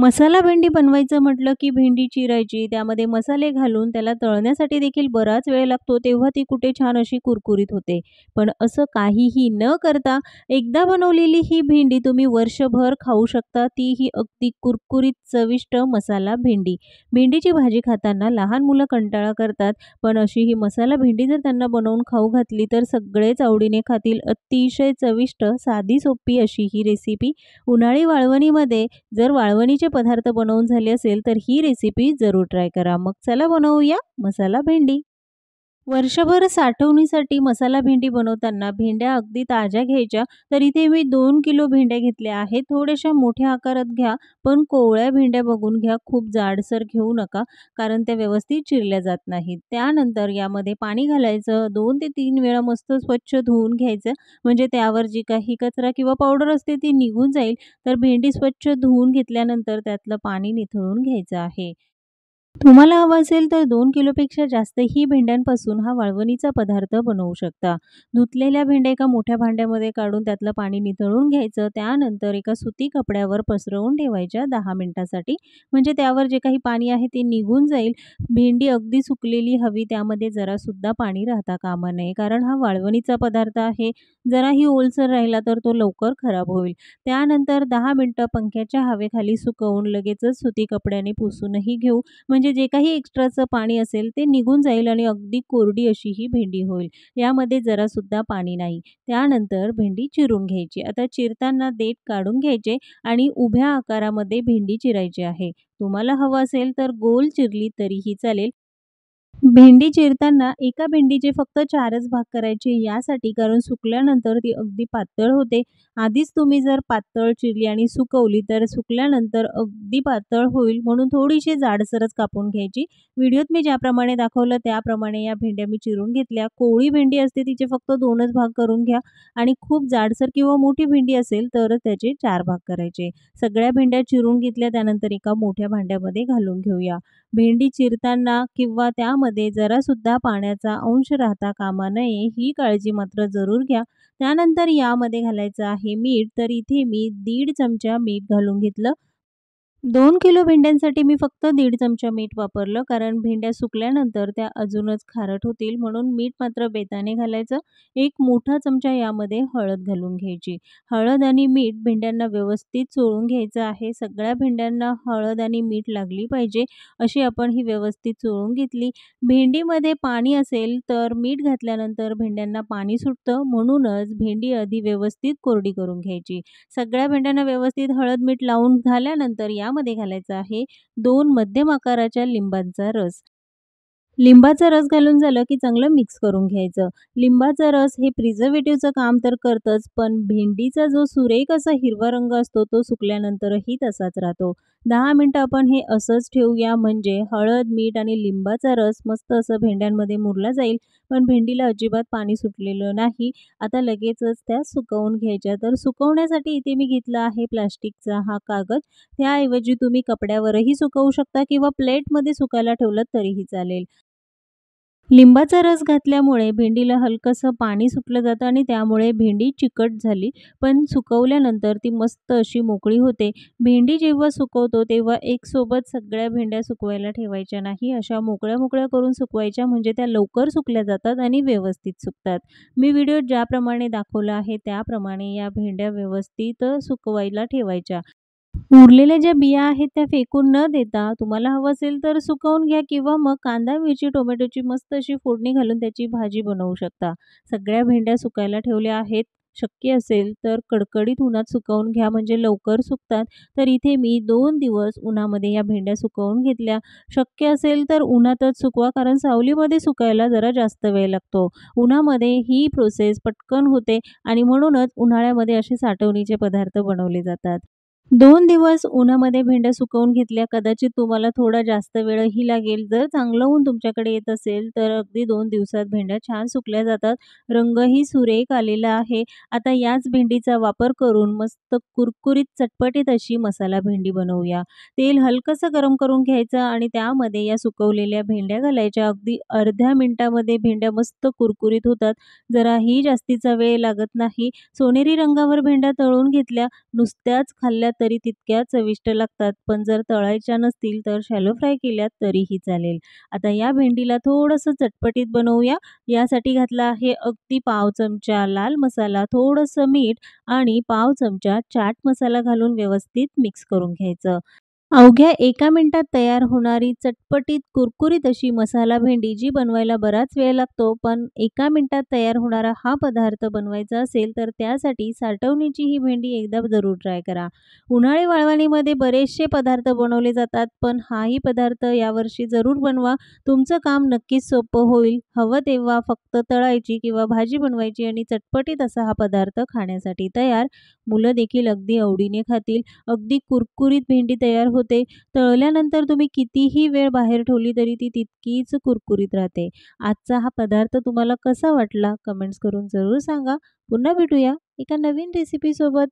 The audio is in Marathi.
मसाला भेंडी बनवायचं म्हटलं की भेंडी चिरायची, त्यामध्ये मसाले घालून त्याला तळण्यासाठी देखील बराच वेळ लागतो, तेव्हा ती कुठे छान अशी कुरकुरीत होते. पण असं काहीही न करता एकदा बनवलेली ही भेंडी तुम्ही वर्षभर खाऊ शकता. ती ही अगदी कुरकुरीत चविष्ट मसाला भेंडी. भेंडीची भाजी खाताना लहान मुलं कंटाळा करतात, पण अशी ही मसाला भेंडी जर त्यांना बनवून खाऊ घातली तर सगळेच आवडीने खातील. अतिशय चविष्ट, साधी सोपी अशी ही रेसिपी उन्हाळी वाळवणीमध्ये जर वाळवणीचे पदार्थ बनवून झाले असेल तर ही रेसिपी जरूर ट्राय करा. मग चला बनवूया मसाला भेंडी. वर्षभर साठवणीसाठी मसाला भेंडी बनवताना भेंड्या अगदी ताज्या घ्यायच्या. तर इथे मी 2 किलो भेंड्या घेतल्या आहेत. थोड्याशा मोठ्या आकारात घ्या, पण कोवळ्या भेंड्या बघून घ्या. खूप जाडसर घेऊ नका, कारण त्या व्यवस्थित चिरल्या जात नाहीत. त्यानंतर यामध्ये पाणी घालायचं. 2 ते 3 वेळा मस्त स्वच्छ धुवून घ्यायचं, म्हणजे त्यावर जी काही कचरा किंवा पावडर असते ती निघून जाईल. तर भेंडी स्वच्छ धुवून घेतल्यानंतर त्यातलं पाणी निथळून घ्यायचं आहे. तुम्हाला हवं असेल तर 2 किलोपेक्षा जास्तही भेंड्यांपासून हा वाळवणीचा पदार्थ बनवू शकता. धुतलेल्या भेंड्या एका मोठ्या भांड्यामध्ये काढून त्यातलं पाणी निथळून घ्यायचं. त्यानंतर एका सुती कपड्यावर पसरवून ठेवायच्या 10 मिनिटासाठी, म्हणजे त्यावर जे काही पाणी आहे ते निघून जाईल. भेंडी अगदी सुकलेली हवी, त्यामध्ये जरासुद्धा पाणी राहता कामा नये, कारण हा वाळवणीचा पदार्थ आहे. जराही ओलसर राहिला तर तो लवकर खराब होईल. त्यानंतर 10 मिनिटं पंख्याच्या हवेखाली सुकवून लगेचच सुती कपड्याने पुसूनही घेऊ, म्हणजे जे काही एक्स्ट्राचं पाणी असेल ते निघून जाईल आणि अगदी कोरडी अशी ही भेंडी होईल. यामध्ये जरासुद्धा पाणी नाही. त्यानंतर भेंडी चिरून घ्यायची. आता चिरताना देठ काढून घ्यायचे आणि उभ्या आकारामध्ये भेंडी चिरायची आहे. तुम्हाला हवं असेल तर गोल चिरली तरीही चालेल. भेंडी चिरताना एका भेंडीचे फक्त 4च भाग करायचे यासाठी, कारण सुकल्यानंतर ती अगदी पातळ होते. आधीच तुम्ही जर पातळ चिरली आणि सुकवली तर सुकल्यानंतर अगदी पातळ होईल, म्हणून थोडीशी जाडसरच कापून घ्यायची. व्हिडिओत मी ज्याप्रमाणे दाखवलं त्याप्रमाणे या भेंड्या मी चिरून घेतल्या. कोवळी भेंडी असते तिचे फक्त 2च भाग करून घ्या आणि खूप जाडसर किंवा मोठी भेंडी असेल तर त्याचे 4 भाग करायचे. सगळ्या भेंड्या चिरून घेतल्या, त्यानंतर एका मोठ्या भांड्यामध्ये घालून घेऊया. भेंडी चिरताना किंवा त्यामध्ये जरासुद्धा पाण्याचा अंश राहता कामा नये, ही काळजी मात्र जरूर घ्या. त्यानंतर यामध्ये घालायचं आहे मीठ. तर इथे मी 1.5 चमचा मीठ घालून घेतलं. 2 किलो भेंड्यांसाठी मी फक्त 1.5 चमचा मीठ वापरलं, कारण भेंड्या सुकल्यानंतर त्या अजूनच खारट होतील, म्हणून मीठ मात्र बेताने घालायचं. 1 मोठा चमचा यामध्ये हळद घालून घ्यायची. हळद आणि मीठ भेंड्यांना व्यवस्थित चोळून घ्यायचं आहे. सगळ्या भेंड्यांना हळद आणि मीठ लागली पाहिजे, अशी आपण ही व्यवस्थित चोळून घेतली. भेंडीमध्ये पाणी असेल तर मीठ घातल्यानंतर भेंड्यांना पाणी सुटतं, म्हणूनच भेंडी आधी व्यवस्थित कोरडी करून घ्यायची. सगळ्या भेंड्यांना व्यवस्थित हळद मीठ लावून झाल्यानंतर यामध्ये घालायचा आहे 2 मध्यम आकाराच्या लिंबांचा रस. लिंबाचा रस घालून झालं की चांगलं मिक्स करून घ्यायचं. लिंबाचा रस हे प्रिझर्व्हेटिव्हचं काम तर करतंच, पण भेंडीचा जो सुरेख असा हिरवा रंग असतो तो सुकल्यानंतरही तसाच राहतो. 10 मिनिटं आपण हे असंच ठेवूया, म्हणजे हळद, मीठ आणि लिंबाचा रस मस्त असं भेंड्यांमध्ये मुरला जाईल, पण भेंडीला अजिबात पाणी सुटलेलं नाही. आता लगेचच त्या सुकवून घ्यायच्या. तर सुकवण्यासाठी इथे मी घेतला आहे प्लास्टिकचा हा कागद. त्याऐवजी तुम्ही कपड्यावरही सुकवू शकता किंवा प्लेटमध्ये सुकायला ठेवलं तरीही चालेल. लिंबाचा रस घातल्यामुळे भेंडीला हलकंसं पाणी सुटलं जातं आणि त्यामुळे भेंडी चिकट झाली, पण सुकवल्यानंतर ती मस्त अशी मोकळी होते. भेंडी जेव्हा सुकवतो तेव्हा एकसोबत सगळ्या भेंड्या सुकवायला ठेवायच्या नाही. अशा मोकळ्या-मोकळ्या करून सुकवायच्या, म्हणजे त्या लवकर सुकल्या जातात आणि व्यवस्थित सुकतात. मी व्हिडिओत ज्याप्रमाणे दाखवलं आहे त्याप्रमाणे या भेंड्या व्यवस्थित सुकवायला ठेवायच्या. उरलेल्या ज्या बिया आहेत त्या फेकून न देता तुम्हाला हवं असेल तर सुकवून घ्या किंवा मग कांदा, मिरची, टोमॅटोची मस्त अशी फोडणी घालून त्याची भाजी बनवू शकता. सगळ्या भेंड्या सुकायला ठेवल्या आहेत. शक्य असेल तर कडकडीत उन्हात सुकवून घ्या, म्हणजे लवकर सुकतात. तर इथे मी 2 दिवस उन्हामध्ये या भेंड्या सुकवून घेतल्या. शक्य असेल तर उन्हातच सुकवा, कारण सावलीमध्ये सुकायला जरा जास्त वेळ लागतो. उन्हामध्ये ही प्रोसेस पटकन होते आणि म्हणूनच उन्हाळ्यामध्ये असे साठवणीचे पदार्थ बनवले जातात. 2 दिवस उन्हामध्ये भेंड्या सुकवून घेतल्या. कदाचित तुम्हाला थोडा जास्त वेळही लागेल. जर चांगलं ऊन तुमच्याकडे येत असेल तर अगदी 2 दिवसात भेंड्या छान सुकल्या जातात. रंगही सुरेख आलेला आहे. आता याच भेंडीचा वापर करून मस्त कुरकुरीत चटपटीत अशी मसाला भेंडी बनवूया. तेल हलकंसं गरम करून घ्यायचं आणि त्यामध्ये या सुकवलेल्या भेंड्या घालायच्या. अगदी अर्ध्या मिनिटामध्ये भेंड्या मस्त कुरकुरीत होतात. जराही जास्तीचा वेळ लागत नाही. सोनेरी रंगावर भेंड्या तळून घेतल्या. नुसत्याच खाल्ल्या तरी तितक्याच चविष्ट लागतात. पण जर तळायच्या नसतील तर शॅलो फ्राय केल्यात तरीही चालेल. आता या भेंडीला थोडंसं चटपटीत बनवूया. यासाठी घातला आहे अगदी पाव चमचा लाल मसाला, थोडंसं मीठ आणि पाव चमचा चाट मसाला घालून व्यवस्थित मिक्स करून घ्यायचं. अवघ्या 1 मिनिटात तयार होणारी चटपटीत कुरकुरीत अशी मसाला भेंडी जी बनवायला बराच वेळ लागतो, पण 1 मिनिटात तयार होणारा हा पदार्थ बनवायचा असेल तर त्यासाठी साठवणीची ही भेंडी एकदा जरूर ट्राय करा. उन्हाळी वळवणीमध्ये बरेचसे पदार्थ बनवले जातात, पण हाही पदार्थ यावर्षी जरूर बनवा. तुमचं काम नक्कीच सोपं होईल. हवं तेव्हा फक्त तळायची किंवा भाजी बनवायची आणि चटपटीत असा हा पदार्थ खाण्यासाठी तयार. मुलं देखील अगदी आवडीने खातील. अगदी कुरकुरीत भेंडी तयार होते. तळल्यानंतर तुम्ही कितीही वेळ बाहेर ठेवली तरी ती तितकीच कुरकुरीत राहते. आजचा हा पदार्थ तुम्हाला कसा वाटला? कमेंट्स करून जरूर सांगा. पुन्हा भेटूया एका नवीन रेसिपीसोबत.